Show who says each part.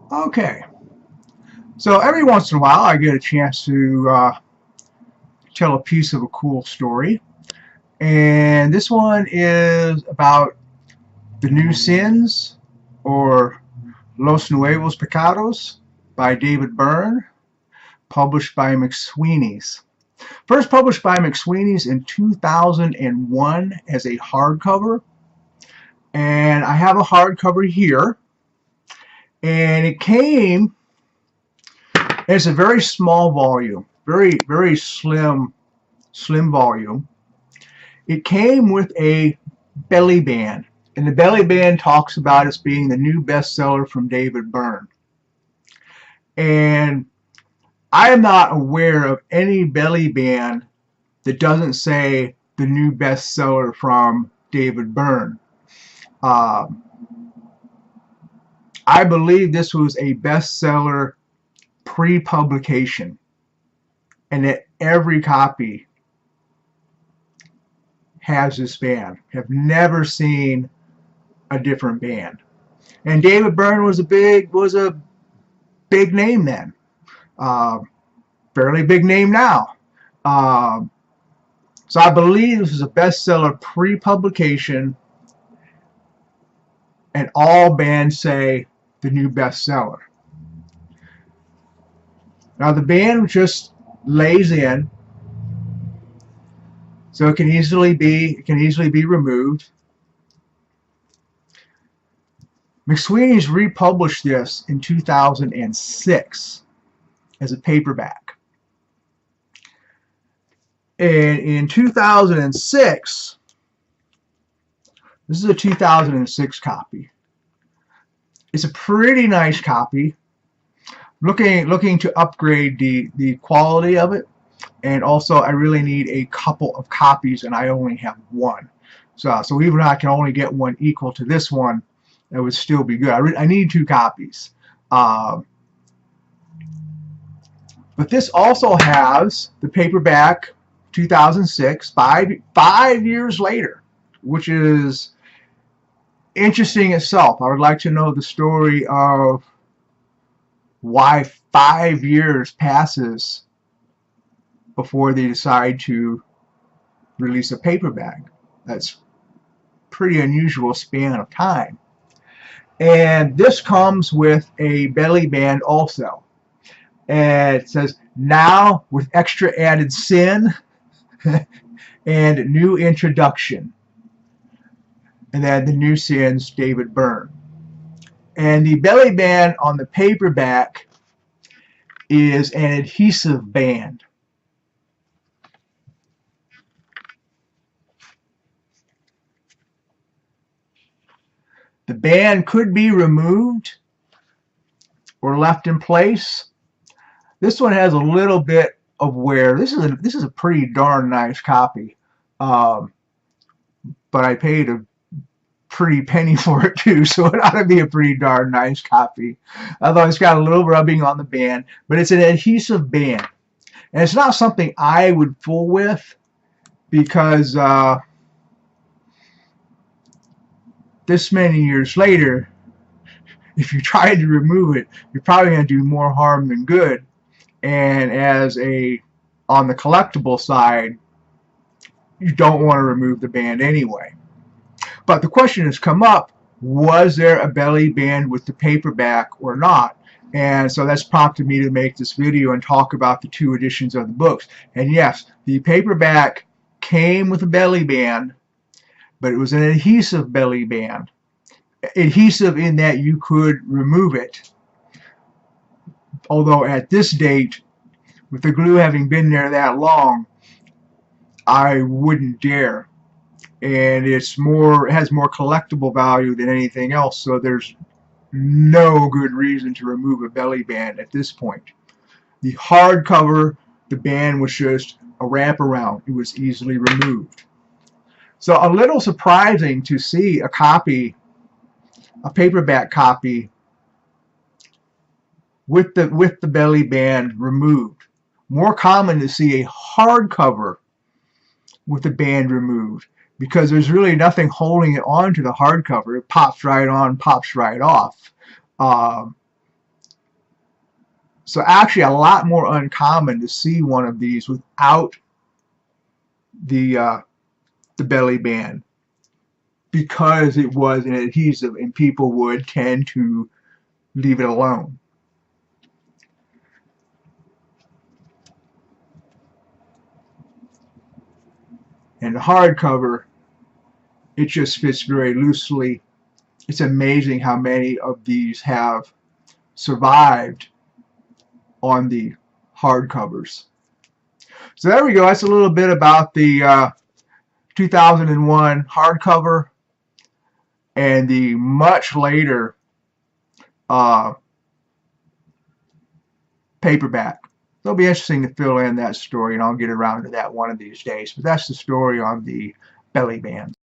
Speaker 1: Okay, so every once in a while I get a chance to tell a piece of a cool story, and this one is about the new sins, or Los Nuevos Pecados, by David Byrne, published by McSweeney's. First published by McSweeney's in 2001 as a hardcover, and I have a hardcover here, and it came. It's a very small volume, very slim volume. It came with a belly band, and the belly band talks about it being the new bestseller from David Byrne. And I am not aware of any belly band that doesn't say the new bestseller from David Byrne. I believe this was a bestseller pre-publication, and that every copy has this band. Have never seen a different band. And David Byrne was a big name then. Fairly big name now. So I believe this is a bestseller pre-publication, and all bands say the new bestseller. Now the band just lays in, so it can easily be removed. McSweeney's republished this in 2006 as a paperback. And in 2006, this is a 2006 copy. It's a pretty nice copy. Looking to upgrade the quality of it, and also I really need a couple of copies, and I only have one. So even if I can only get one equal to this one, that would still be good. I need two copies. But this also has the paperback 2006, five years later, which is interesting itself. I would like to know the story of why 5 years passes before they decide to release a paperback. That's pretty unusual span of time. And this comes with a belly band also. And it says, now with extra added sin and new introduction. And then the new sins, David Byrne. And the belly band on the paperback is an adhesive band. The band could be removed or left in place. This one has a little bit of wear. This is a pretty darn nice copy, but I paid a pretty penny for it too, so it ought to be a pretty darn nice copy. Although it's got a little rubbing on the band, but it's an adhesive band, and it's not something I would fool with, because this many years later, if you try to remove it, you're probably going to do more harm than good. And on the collectible side, you don't want to remove the band anyway. But the question has come up, was there a belly band with the paperback or not? And so that's prompted me to make this video and talk about the two editions of the books. And yes, the paperback came with a belly band, but it was an adhesive belly band. Adhesive in that you could remove it. Although at this date, with the glue having been there that long, I wouldn't dare. And it has more collectible value than anything else, so there's no good reason to remove a belly band at this point. The hardcover, the band was just a wraparound. It was easily removed. So a little surprising to see a paperback copy with the belly band removed. More common to see a hardcover with the band removed, because there's really nothing holding it onto the hardcover. It pops right on, pops right off. So actually a lot more uncommon to see one of these without the belly band, because it was an adhesive and people would tend to leave it alone. And the hardcover, it just fits very loosely. It's amazing how many of these have survived on the hardcovers. So there we go. That's a little bit about the 2001 hardcover and the much later paperback. It'll be interesting to fill in that story, and I'll get around to that one of these days. But that's the story on the belly band.